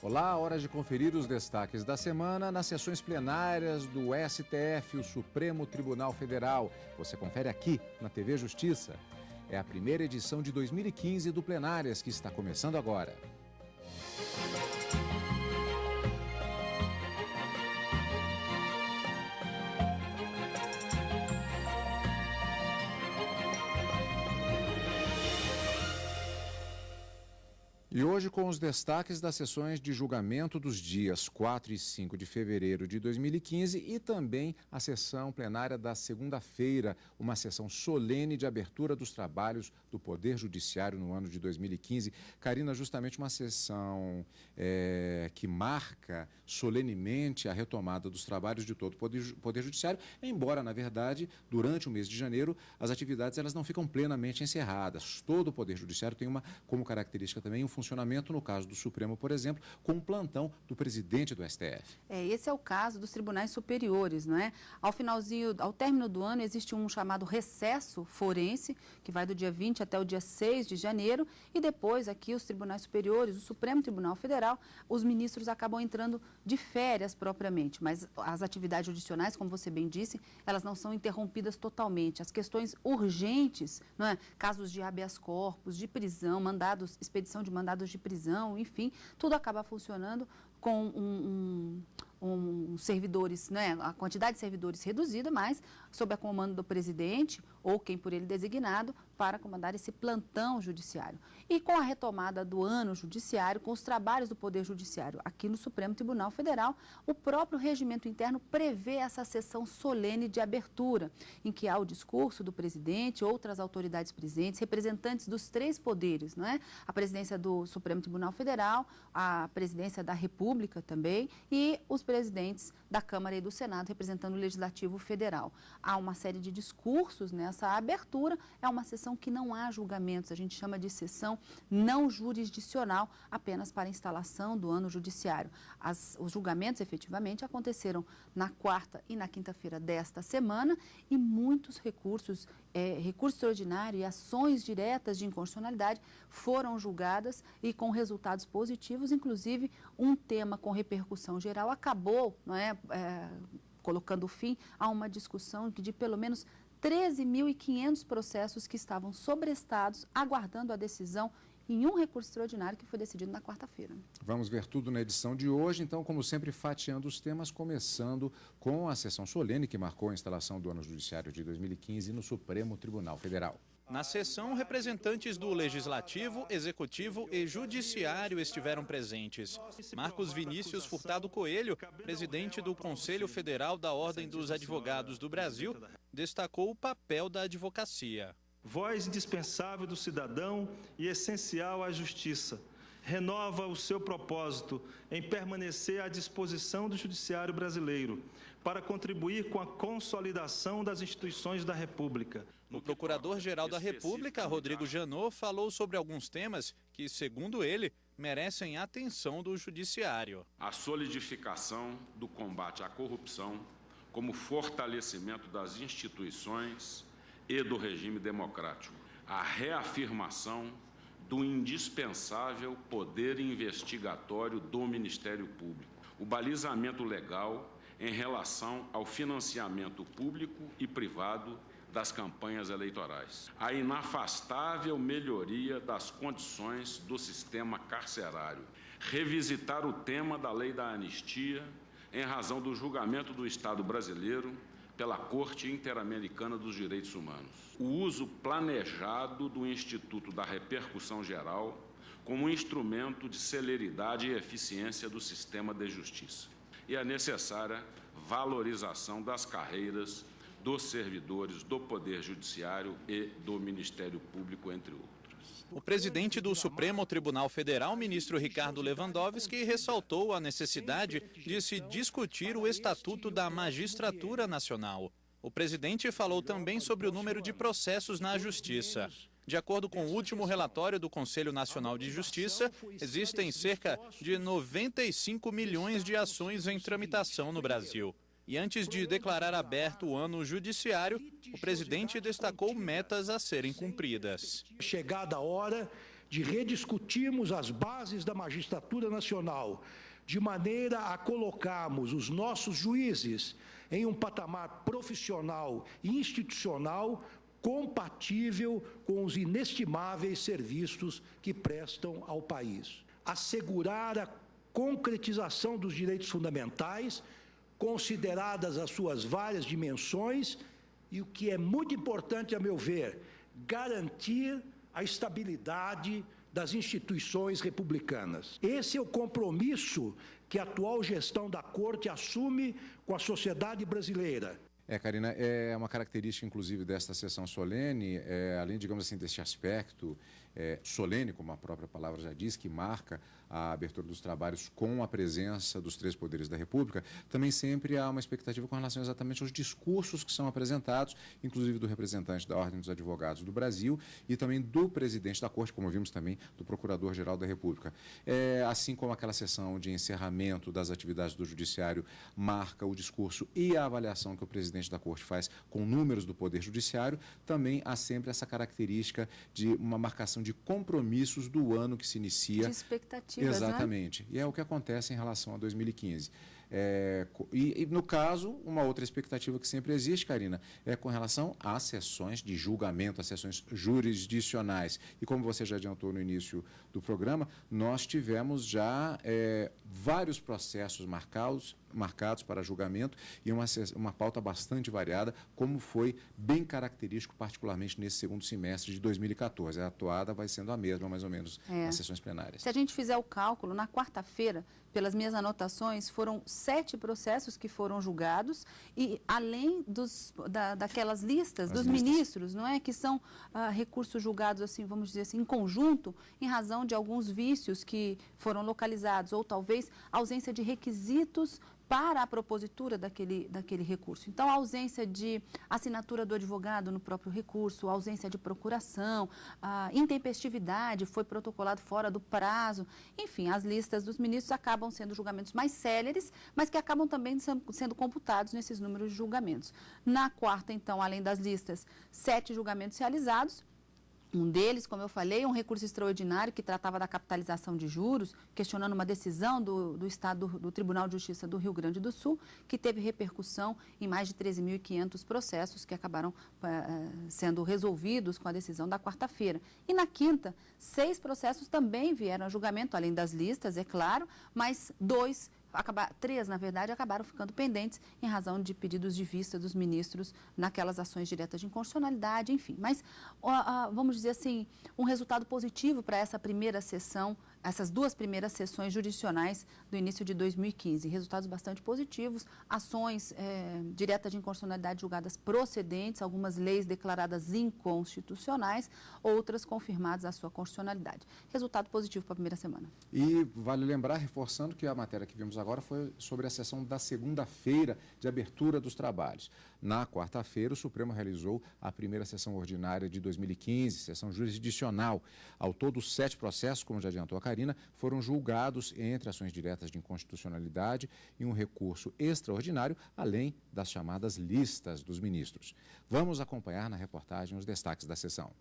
Olá, hora de conferir os destaques da semana nas sessões plenárias do STF, o Supremo Tribunal Federal. Você confere aqui na TV Justiça. É a primeira edição de 2015 do Plenárias que está começando agora. E hoje com os destaques das sessões de julgamento dos dias 4 e 5 de fevereiro de 2015 e também a sessão plenária da segunda-feira, uma sessão solene de abertura dos trabalhos do Poder Judiciário no ano de 2015. Karina, justamente uma sessão que marca solenemente a retomada dos trabalhos de todo o Poder Judiciário, embora, na verdade, durante o mês de janeiro, as atividades elas não ficam plenamente encerradas. Todo o Poder Judiciário tem como característica também um funcionamento, no caso do Supremo, por exemplo, com um plantão do presidente do STF. Esse é o caso dos tribunais superiores, não é? Ao término do ano, existe um chamado recesso forense, que vai do dia 20 até o dia 6 de janeiro, e depois aqui os tribunais superiores, o Supremo Tribunal Federal, os ministros acabam entrando de férias propriamente, mas as atividades judiciais, como você bem disse, elas não são interrompidas totalmente. As questões urgentes, não é? Casos de habeas corpus, de prisão, expedição de mandados de prisão, enfim, tudo acaba funcionando com servidores, né, a quantidade de servidores reduzida, mas sob a comando do presidente ou quem por ele designado para comandar esse plantão judiciário. E com a retomada do ano judiciário, com os trabalhos do Poder Judiciário aqui no Supremo Tribunal Federal, o próprio regimento interno prevê essa sessão solene de abertura, em que há o discurso do presidente, outras autoridades presentes, representantes dos três poderes, não é? A presidência do Supremo Tribunal Federal, a presidência da República também e os presidentes da Câmara e do Senado representando o Legislativo Federal. Há uma série de discursos nessa abertura, é uma sessão que não há julgamentos, a gente chama de sessão não jurisdicional, apenas para a instalação do ano judiciário. Os julgamentos efetivamente aconteceram na quarta e na quinta-feira desta semana e muitos recurso extraordinário e ações diretas de inconstitucionalidade foram julgadas e com resultados positivos, inclusive um tema com repercussão geral acabou, colocando fim a uma discussão de pelo menos 13.500 processos que estavam sobrestados, aguardando a decisão em um recurso extraordinário que foi decidido na quarta-feira. Vamos ver tudo na edição de hoje, então, como sempre, fatiando os temas, começando com a sessão solene que marcou a instalação do ano judiciário de 2015 no Supremo Tribunal Federal. Na sessão, representantes do Legislativo, Executivo e Judiciário estiveram presentes. Marcos Vinícius Furtado Coelho, presidente do Conselho Federal da Ordem dos Advogados do Brasil, destacou o papel da advocacia. Voz indispensável do cidadão e essencial à justiça. Renova o seu propósito em permanecer à disposição do Judiciário brasileiro para contribuir com a consolidação das instituições da República. O Procurador-Geral da República, Rodrigo Janot, falou sobre alguns temas que, segundo ele, merecem atenção do Judiciário. A solidificação do combate à corrupção como fortalecimento das instituições e do regime democrático. A reafirmação do indispensável poder investigatório do Ministério Público. O balizamento legal em relação ao financiamento público e privado das campanhas eleitorais. A inafastável melhoria das condições do sistema carcerário. Revisitar o tema da lei da anistia em razão do julgamento do Estado brasileiro pela Corte Interamericana dos Direitos Humanos. O uso planejado do Instituto da Repercussão Geral como instrumento de celeridade e eficiência do sistema de justiça. E a necessária valorização das carreiras dos servidores do Poder Judiciário e do Ministério Público, entre outros. O presidente do Supremo Tribunal Federal, ministro Ricardo Lewandowski, ressaltou a necessidade de se discutir o Estatuto da Magistratura Nacional. O presidente falou também sobre o número de processos na Justiça. De acordo com o último relatório do Conselho Nacional de Justiça, existem cerca de 95 milhões de ações em tramitação no Brasil. E antes de declarar aberto o ano judiciário, o presidente destacou metas a serem cumpridas. Chegada a hora de rediscutirmos as bases da magistratura nacional, de maneira a colocarmos os nossos juízes em um patamar profissional e institucional compatível com os inestimáveis serviços que prestam ao país. Assegurar a concretização dos direitos fundamentais, consideradas as suas várias dimensões, e o que é muito importante, a meu ver, garantir a estabilidade das instituições republicanas. Esse é o compromisso que a atual gestão da Corte assume com a sociedade brasileira. Karina, é uma característica, inclusive, desta sessão solene, além, digamos assim, deste aspecto solene, como a própria palavra já diz, que marca a abertura dos trabalhos com a presença dos três poderes da República, também sempre há uma expectativa com relação exatamente aos discursos que são apresentados, inclusive do representante da Ordem dos Advogados do Brasil e também do presidente da Corte, como vimos também do Procurador-Geral da República. Assim como aquela sessão de encerramento das atividades do Judiciário marca o discurso e a avaliação que o presidente da Corte faz com números do Poder Judiciário, também há sempre essa característica de uma marcação de compromissos do ano que se inicia. De expectativas, exatamente. E é o que acontece em relação a 2015. E, no caso, uma outra expectativa que sempre existe, Karina, é com relação às sessões de julgamento, às sessões jurisdicionais. E como você já adiantou no início do programa, nós tivemos já vários processos marcados para julgamento e uma pauta bastante variada, como foi bem característico, particularmente nesse segundo semestre de 2014. A atuada vai sendo a mesma, mais ou menos, nas sessões plenárias. Se a gente fizer o cálculo, na quarta-feira, pelas minhas anotações, foram 7 processos que foram julgados e além daquelas listas dos ministros, não é, que são recursos julgados, assim, vamos dizer assim, em conjunto, em razão de alguns vícios que foram localizados ou talvez ausência de requisitos para a propositura daquele recurso. Então, a ausência de assinatura do advogado no próprio recurso, a ausência de procuração, a intempestividade, foi protocolado fora do prazo. Enfim, as listas dos ministros acabam sendo julgamentos mais céleres, mas que acabam também sendo computados nesses números de julgamentos. Na quarta, então, além das listas, 7 julgamentos realizados. Um deles, como eu falei, um recurso extraordinário que tratava da capitalização de juros, questionando uma decisão do Tribunal de Justiça do Rio Grande do Sul, que teve repercussão em mais de 13.500 processos que acabaram sendo resolvidos com a decisão da quarta-feira. E na quinta, 6 processos também vieram a julgamento, além das listas, é claro, mas 3, na verdade, acabaram ficando pendentes em razão de pedidos de vista dos ministros naquelas ações diretas de inconstitucionalidade, enfim. Mas, vamos dizer assim, um resultado positivo para essa primeira sessão, essas 2 primeiras sessões jurisdicionais do início de 2015. Resultados bastante positivos, ações diretas de inconstitucionalidade julgadas procedentes, algumas leis declaradas inconstitucionais, outras confirmadas a sua constitucionalidade. Resultado positivo para a primeira semana. E vale lembrar, reforçando, que a matéria que vimos agora foi sobre a sessão da segunda-feira de abertura dos trabalhos. Na quarta-feira, o Supremo realizou a primeira sessão ordinária de 2015, sessão jurisdicional. Ao todo, 7 processos, como já adiantou a Karina, foram julgados entre ações diretas de inconstitucionalidade e um recurso extraordinário, além das chamadas listas dos ministros. Vamos acompanhar na reportagem os destaques da sessão.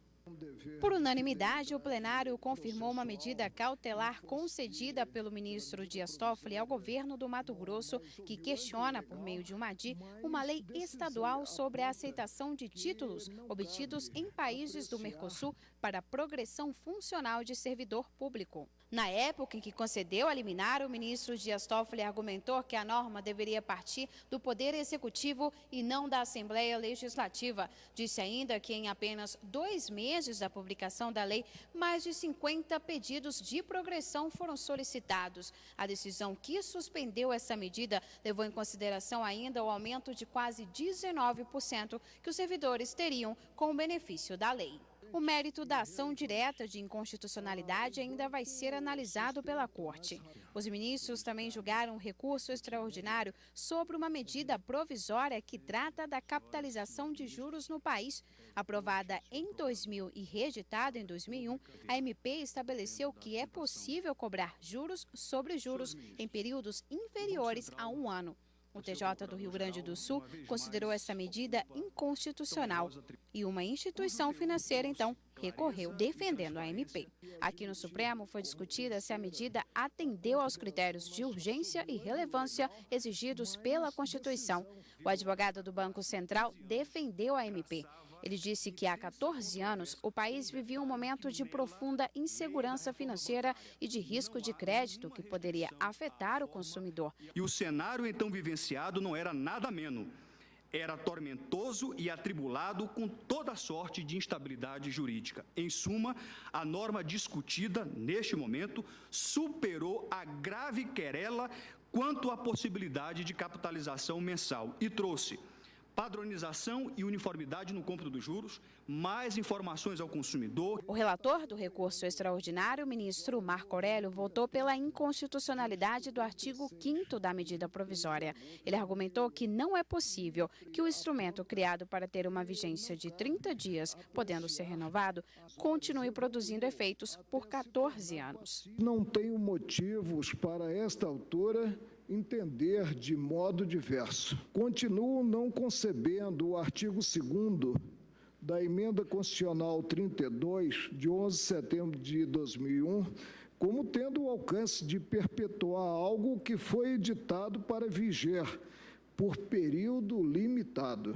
Por unanimidade, o plenário confirmou uma medida cautelar concedida pelo ministro Dias Toffoli ao governo do Mato Grosso, que questiona, por meio de uma ADI, uma lei estadual sobre a aceitação de títulos obtidos em países do Mercosul para progressão funcional de servidor público. Na época em que concedeu a liminar, o ministro Dias Toffoli argumentou que a norma deveria partir do Poder Executivo e não da Assembleia Legislativa. Disse ainda que em apenas 2 meses da publicação da lei, mais de 50 pedidos de progressão foram solicitados. A decisão que suspendeu essa medida levou em consideração ainda o aumento de quase 19% que os servidores teriam com o benefício da lei. O mérito da ação direta de inconstitucionalidade ainda vai ser analisado pela Corte. Os ministros também julgaram um recurso extraordinário sobre uma medida provisória que trata da capitalização de juros no país. Aprovada em 2000 e reeditada em 2001, a MP estabeleceu que é possível cobrar juros sobre juros em períodos inferiores a 1 ano. O TJ do Rio Grande do Sul considerou essa medida inconstitucional e uma instituição financeira, então, recorreu, defendendo a MP. Aqui no Supremo foi discutida se a medida atendeu aos critérios de urgência e relevância exigidos pela Constituição. O advogado do Banco Central defendeu a MP. Ele disse que há 14 anos o país vivia um momento de profunda insegurança financeira e de risco de crédito que poderia afetar o consumidor. E o cenário então vivenciado não era nada ameno. Era tormentoso e atribulado com toda sorte de instabilidade jurídica. Em suma, a norma discutida neste momento superou a grave querela quanto à possibilidade de capitalização mensal e trouxe padronização e uniformidade no cômputo dos juros, mais informações ao consumidor. O relator do recurso extraordinário, o ministro Marco Aurélio, votou pela inconstitucionalidade do artigo 5º da medida provisória. Ele argumentou que não é possível que o instrumento criado para ter uma vigência de 30 dias, podendo ser renovado, continue produzindo efeitos por 14 anos. Não tenho motivos para esta altura entender de modo diverso. Continuo não concebendo o artigo 2º da Emenda Constitucional 32, de 11 de setembro de 2001, como tendo o alcance de perpetuar algo que foi editado para viger por período limitado.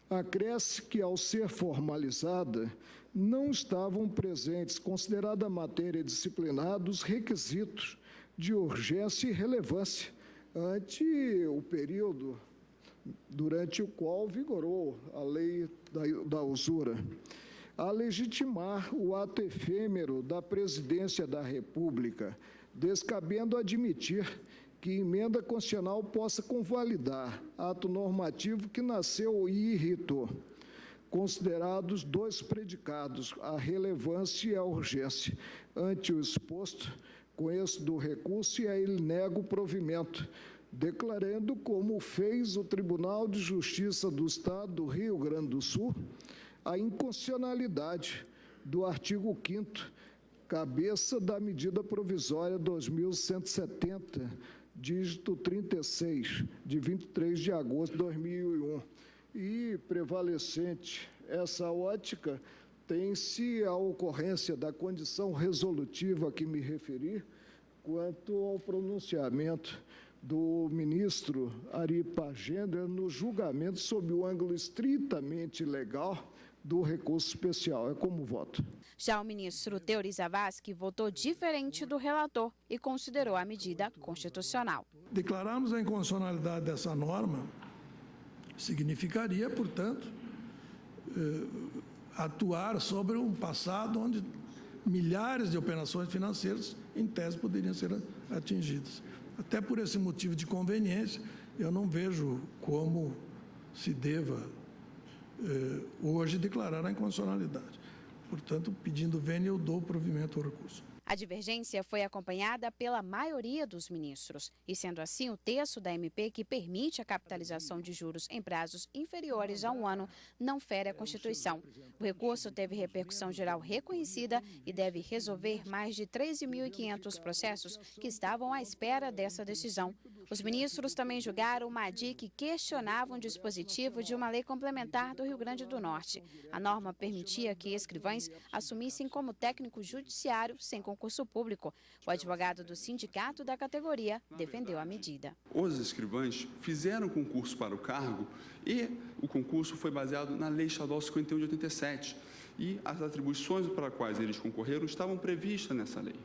Acresce que, ao ser formalizada, não estavam presentes, considerada a matéria disciplinar, os requisitos de urgência e relevância ante o período durante o qual vigorou a lei da usura, a legitimar o ato efêmero da Presidência da República, descabendo admitir que emenda constitucional possa convalidar ato normativo que nasceu e irritou, considerados dois predicados, a relevância e a urgência. Ante o exposto, conheço do recurso e a ele nego o provimento, declarando, como fez o Tribunal de Justiça do Estado do Rio Grande do Sul, a inconstitucionalidade do artigo 5º, cabeça da medida provisória 2170, dígito 36, de 23 de agosto de 2001. E, prevalecente essa ótica, tem-se a ocorrência da condição resolutiva a que me referi, quanto ao pronunciamento do ministro Ari Pagenda no julgamento sob o ângulo estritamente legal do recurso especial. É como voto. Já o ministro Teori Zavascki votou diferente do relator e considerou a medida constitucional. Declararmos a inconstitucionalidade dessa norma significaria, portanto, atuar sobre um passado onde milhares de operações financeiras, em tese, poderiam ser atingidas. Até por esse motivo de conveniência, eu não vejo como se deva hoje declarar a inconstitucionalidade. Portanto, pedindo vênia, eu dou provimento ao recurso. A divergência foi acompanhada pela maioria dos ministros. E, sendo assim, o texto da MP que permite a capitalização de juros em prazos inferiores a 1 ano não fere a Constituição. O recurso teve repercussão geral reconhecida e deve resolver mais de 13.500 processos que estavam à espera dessa decisão. Os ministros também julgaram uma ADI que questionava um dispositivo de uma lei complementar do Rio Grande do Norte. A norma permitia que escrivães assumissem como técnico judiciário sem concurso público. O advogado do sindicato da categoria defendeu a medida. Os escrivães fizeram concurso para o cargo e o concurso foi baseado na Lei Estadual 51 de 87. E as atribuições para as quais eles concorreram estavam previstas nessa lei.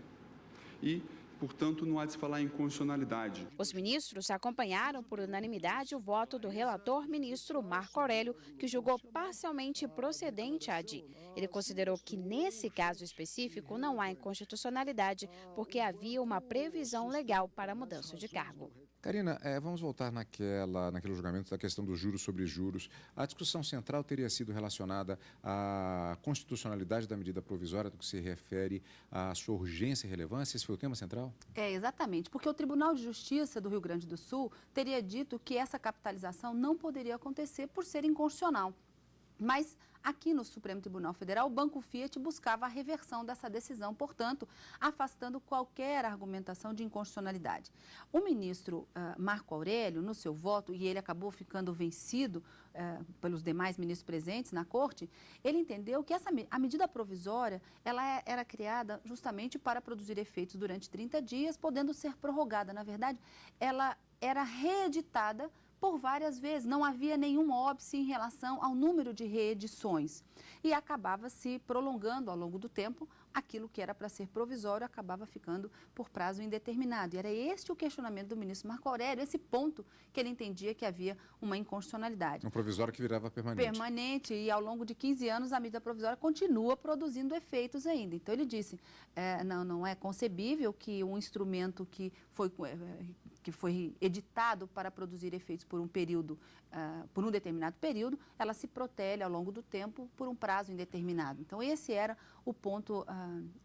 E, portanto, não há de se falar em constitucionalidade. Os ministros acompanharam por unanimidade o voto do relator ministro Marco Aurélio, que julgou parcialmente procedente a ADI. Ele considerou que, nesse caso específico, não há inconstitucionalidade, porque havia uma previsão legal para a mudança de cargo. Karina, vamos voltar naquele julgamento da questão dos juros sobre juros. A discussão central teria sido relacionada à constitucionalidade da medida provisória, do que se refere à sua urgência e relevância? Esse foi o tema central? Exatamente, porque o Tribunal de Justiça do Rio Grande do Sul teria dito que essa capitalização não poderia acontecer por ser inconstitucional. Mas Aqui no Supremo Tribunal Federal, o Banco Fiat buscava a reversão dessa decisão, portanto, afastando qualquer argumentação de inconstitucionalidade. O ministro Marco Aurélio, no seu voto, e ele acabou ficando vencido pelos demais ministros presentes na Corte, ele entendeu que a medida provisória ela era criada justamente para produzir efeitos durante 30 dias, podendo ser prorrogada. Na verdade, ela era reeditada por várias vezes, não havia nenhum óbice em relação ao número de reedições e acabava se prolongando ao longo do tempo, aquilo que era para ser provisório acabava ficando por prazo indeterminado. E era este o questionamento do ministro Marco Aurélio, esse ponto que ele entendia que havia uma inconstitucionalidade. Um provisório que virava permanente. Permanente, e ao longo de 15 anos a medida provisória continua produzindo efeitos ainda. Então ele disse, não é concebível que um instrumento que foi editado para produzir efeitos por um período, por um determinado período, ela se protele ao longo do tempo por um prazo indeterminado. Então, esse era o ponto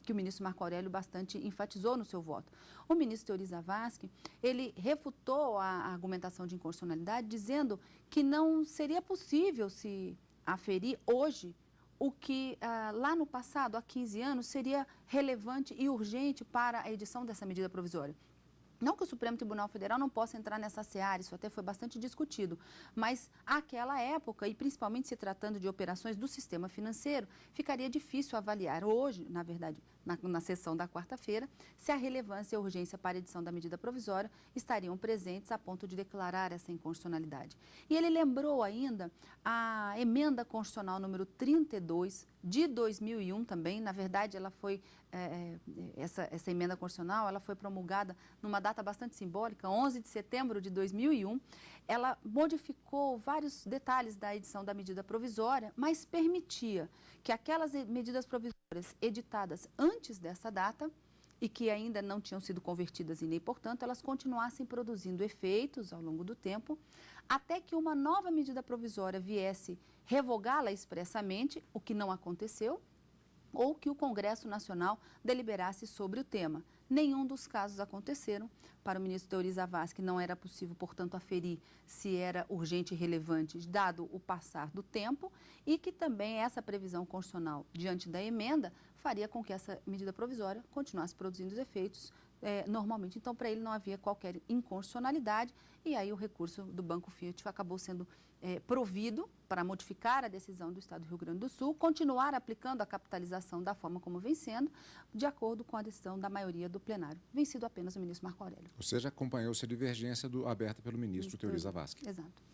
que o ministro Marco Aurélio bastante enfatizou no seu voto. O ministro Teori Zavascki, ele refutou a argumentação de inconstitucionalidade, dizendo que não seria possível se aferir hoje o que lá no passado, há 15 anos, seria relevante e urgente para a edição dessa medida provisória. Não que o Supremo Tribunal Federal não possa entrar nessa seara, isso até foi bastante discutido, mas àquela época, e principalmente se tratando de operações do sistema financeiro, ficaria difícil avaliar hoje, na verdade, na sessão da quarta-feira, se a relevância e a urgência para a edição da medida provisória estariam presentes a ponto de declarar essa inconstitucionalidade. E ele lembrou ainda a emenda constitucional número 32 de 2001 também, na verdade ela foi, essa emenda constitucional, ela foi promulgada numa data bastante simbólica, 11 de setembro de 2001, ela modificou vários detalhes da edição da medida provisória, mas permitia que aquelas medidas provisórias editadas antes dessa data e que ainda não tinham sido convertidas em lei, portanto, elas continuassem produzindo efeitos ao longo do tempo, até que uma nova medida provisória viesse revogá-la expressamente, o que não aconteceu, ou que o Congresso Nacional deliberasse sobre o tema. Nenhum dos casos aconteceram. Para o ministro Teori Zavascki não era possível, portanto, aferir se era urgente e relevante, dado o passar do tempo, e que também essa previsão constitucional, diante da emenda, faria com que essa medida provisória continuasse produzindo os efeitos normalmente. Então, para ele não havia qualquer inconstitucionalidade, e aí o recurso do Banco Fiat acabou sendo provido para modificar a decisão do Estado do Rio Grande do Sul, continuar aplicando a capitalização da forma como vem sendo, de acordo com a decisão da maioria do plenário, vencido apenas o ministro Marco Aurélio. Ou seja, acompanhou-se a divergência aberta pelo ministro Teori Zavascki. Exato.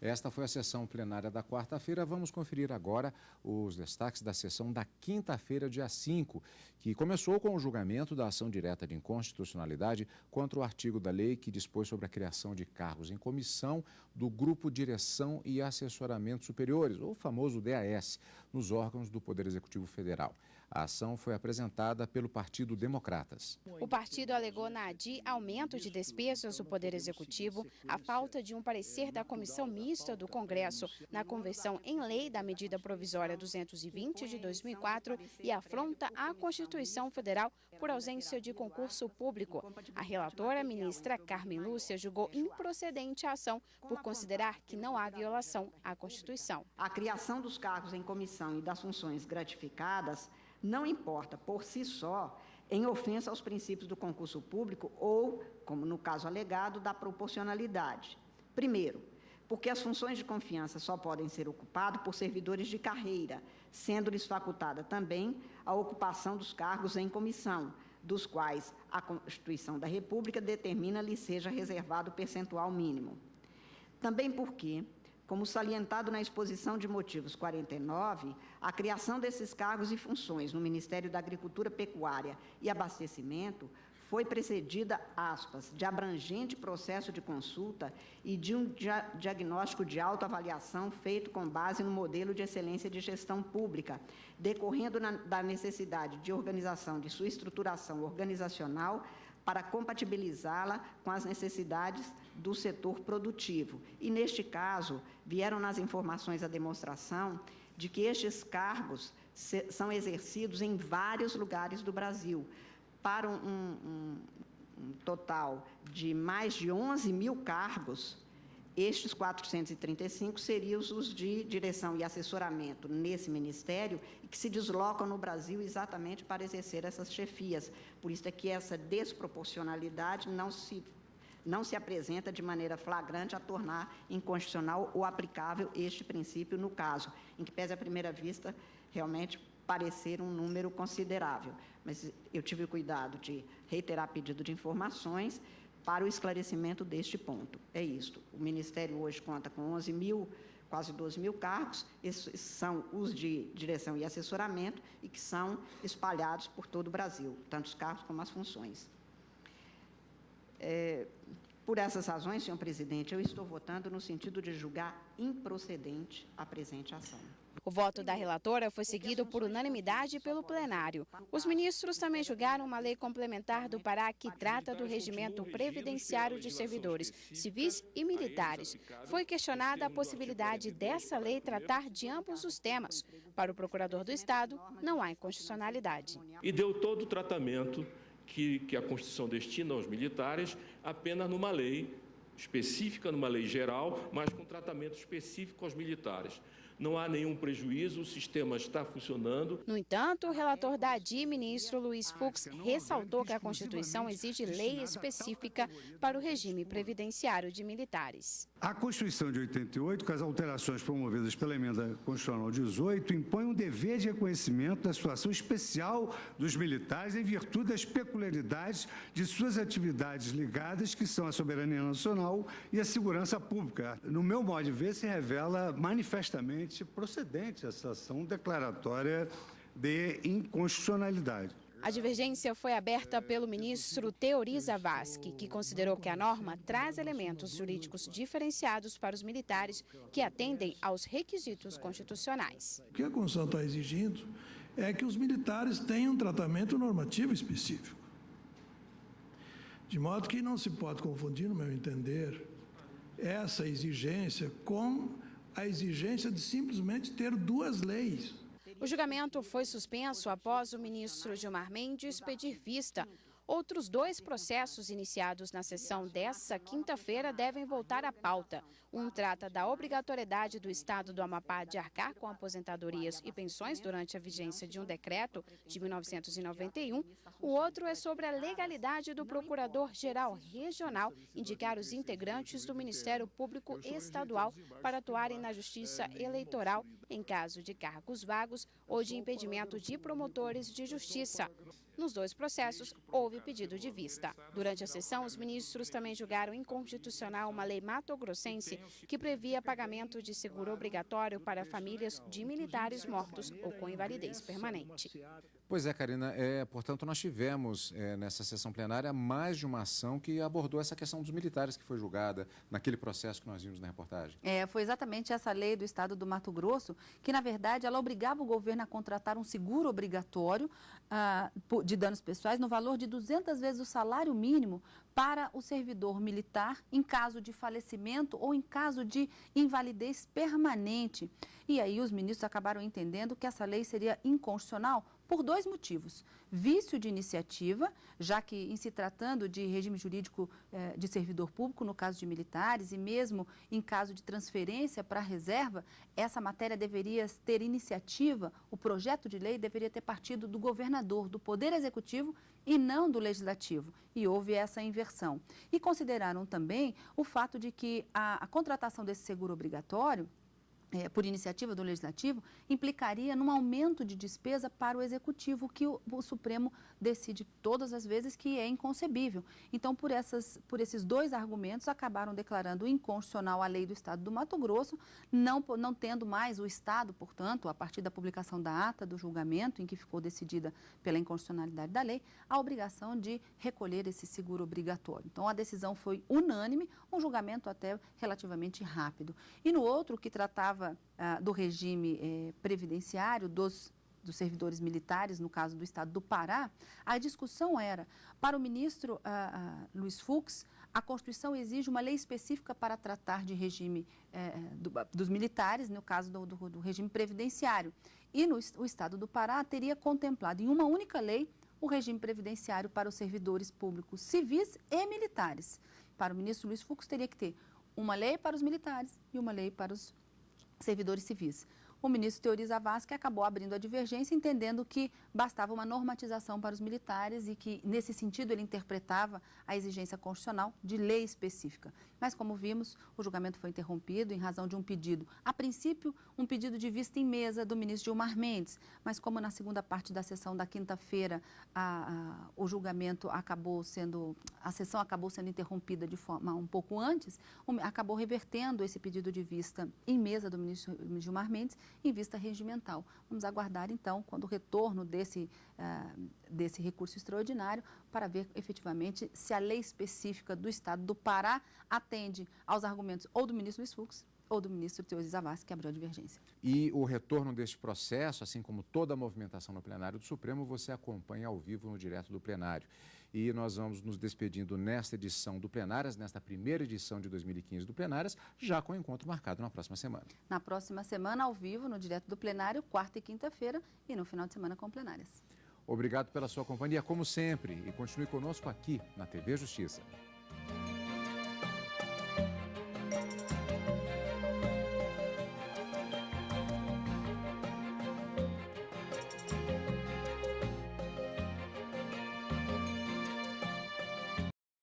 Esta foi a sessão plenária da quarta-feira. Vamos conferir agora os destaques da sessão da quinta-feira, dia 5, que começou com o julgamento da ação direta de inconstitucionalidade contra o artigo da lei que dispôs sobre a criação de cargos em comissão do Grupo Direção e Assessoramento Superiores, ou famoso DAS, nos órgãos do Poder Executivo Federal. A ação foi apresentada pelo Partido Democratas. O partido alegou na ADI aumento de despesas do Poder Executivo, a falta de um parecer da Comissão Mista do Congresso na conversão em lei da medida provisória 220 de 2004 e afronta a Constituição Federal por ausência de concurso público. A relatora, a ministra Carmen Lúcia, julgou improcedente a ação por considerar que não há violação à Constituição. A criação dos cargos em comissão e das funções gratificadas não importa por si só em ofensa aos princípios do concurso público ou, como no caso alegado, da proporcionalidade. Primeiro, porque as funções de confiança só podem ser ocupadas por servidores de carreira, sendo-lhes facultada também a ocupação dos cargos em comissão, dos quais a Constituição da República determina lhes seja reservado o percentual mínimo. Também porque, como salientado na exposição de motivos 49, a criação desses cargos e funções no Ministério da Agricultura, Pecuária e Abastecimento foi precedida, aspas, de abrangente processo de consulta e de um diagnóstico de autoavaliação feito com base no modelo de excelência de gestão pública, decorrendo da necessidade de organização de sua estruturação organizacional para compatibilizá-la com as necessidades do setor produtivo. E, neste caso, vieram nas informações a demonstração de que estes cargos são exercidos em vários lugares do Brasil, para um total de mais de 11 mil cargos Estes 435 seriam os de direção e assessoramento nesse ministério e que se deslocam no Brasil exatamente para exercer essas chefias. Por isso é que essa desproporcionalidade não se apresenta de maneira flagrante a tornar inconstitucional ou aplicável este princípio no caso, em que pese à primeira vista realmente parecer um número considerável. Mas eu tive o cuidado de reiterar pedido de informações para o esclarecimento deste ponto. É isto. O Ministério hoje conta com 11 mil, quase 12 mil cargos, esses são os de direção e assessoramento e que são espalhados por todo o Brasil, tanto os cargos como as funções. Por essas razões, senhor presidente, eu estou votando no sentido de julgar improcedente a presente ação. O voto da relatora foi seguido por unanimidade pelo plenário. Os ministros também julgaram uma lei complementar do Pará que trata do regimento previdenciário de servidores civis e militares. Foi questionada a possibilidade dessa lei tratar de ambos os temas. Para o procurador do Estado, não há inconstitucionalidade. E deu todo o tratamento que a Constituição destina aos militares apenas numa lei específica, numa lei geral, mas com tratamento específico aos militares. Não há nenhum prejuízo, o sistema está funcionando. No entanto, o relator da ADI, ministro Luiz Fux, ressaltou que a Constituição exige lei específica para o regime previdenciário de militares. A Constituição de 88, com as alterações promovidas pela Emenda Constitucional 18, impõe um dever de reconhecimento da situação especial dos militares em virtude das peculiaridades de suas atividades ligadas, que são a soberania nacional e a segurança pública. No meu modo de ver, se revela manifestamente procedente essa ação declaratória de inconstitucionalidade. A divergência foi aberta pelo ministro Teori Zavascki, que considerou que a norma traz elementos jurídicos diferenciados para os militares que atendem aos requisitos constitucionais. O que a Constituição está exigindo é que os militares tenham um tratamento normativo específico. De modo que não se pode confundir, no meu entender, essa exigência com a exigência de simplesmente ter duas leis. O julgamento foi suspenso após o ministro Gilmar Mendes pedir vista. Outros 2 processos iniciados na sessão desta quinta-feira devem voltar à pauta. Um trata da obrigatoriedade do Estado do Amapá de arcar com aposentadorias e pensões durante a vigência de um decreto de 1991. O outro é sobre a legalidade do Procurador-Geral Regional indicar os integrantes do Ministério Público Estadual para atuarem na Justiça Eleitoral em caso de cargos vagos ou de impedimento de promotores de justiça. Nos 2 processos, houve pedido de vista. Durante a sessão, os ministros também julgaram inconstitucional uma lei matogrossense que previa pagamento de seguro obrigatório para famílias de militares mortos ou com invalidez permanente. Pois é, Karina, portanto, nós tivemos nessa sessão plenária mais de uma ação que abordou essa questão dos militares que foi julgada naquele processo que nós vimos na reportagem. Foi exatamente essa lei do Estado do Mato Grosso que, na verdade, ela obrigava o governo a contratar um seguro obrigatório de danos pessoais no valor de 200 vezes o salário mínimo para o servidor militar em caso de falecimento ou em caso de invalidez permanente. E aí os ministros acabaram entendendo que essa lei seria inconstitucional por 2 motivos. Vício de iniciativa, já que em se tratando de regime jurídico de servidor público, no caso de militares, e mesmo em caso de transferência para a reserva, essa matéria deveria ter iniciativa, o projeto de lei deveria ter partido do governador, do Poder Executivo e não do Legislativo. E houve essa inversão. E consideraram também o fato de que a contratação desse seguro obrigatório, por iniciativa do Legislativo, implicaria num aumento de despesa para o Executivo, que o Supremo decide todas as vezes que é inconcebível. Então, por esses 2 argumentos, acabaram declarando inconstitucional a lei do Estado do Mato Grosso, não tendo mais o Estado, portanto, a partir da publicação da ata do julgamento, em que ficou decidida pela inconstitucionalidade da lei, a obrigação de recolher esse seguro obrigatório. Então, a decisão foi unânime, um julgamento até relativamente rápido. E no outro, que tratava do regime previdenciário dos servidores militares, no caso do Estado do Pará, a discussão era, para o ministro Luiz Fux, a Constituição exige uma lei específica para tratar de regime dos militares, no caso do regime previdenciário. E o Estado do Pará teria contemplado em uma única lei o regime previdenciário para os servidores públicos civis e militares. Para o ministro Luiz Fux, teria que ter uma lei para os militares e uma lei para os servidores civis. O ministro Teori Zavascki acabou abrindo a divergência, entendendo que bastava uma normatização para os militares e que, nesse sentido, ele interpretava a exigência constitucional de lei específica. Mas, como vimos, o julgamento foi interrompido em razão de um pedido, a princípio, um pedido de vista em mesa do ministro Gilmar Mendes, mas como na segunda parte da sessão da quinta-feira o julgamento a sessão acabou sendo interrompida de forma um pouco antes, acabou revertendo esse pedido de vista em mesa do ministro Gilmar Mendes em vista regimental. Vamos aguardar, então, quando o retorno desse recurso extraordinário para ver efetivamente se a lei específica do Estado do Pará atende aos argumentos ou do ministro Luiz Fux ou do ministro Teori Zavascki, que abriu a divergência. E o retorno deste processo, assim como toda a movimentação no plenário do Supremo, você acompanha ao vivo no Direto do Plenário. E nós vamos nos despedindo nesta edição do Plenárias, nesta primeira edição de 2015 do Plenárias, já com o encontro marcado na próxima semana. Na próxima semana, ao vivo, no Direto do Plenário, quarta e quinta-feira, e no final de semana com plenárias. Obrigado pela sua companhia, como sempre, e continue conosco aqui na TV Justiça.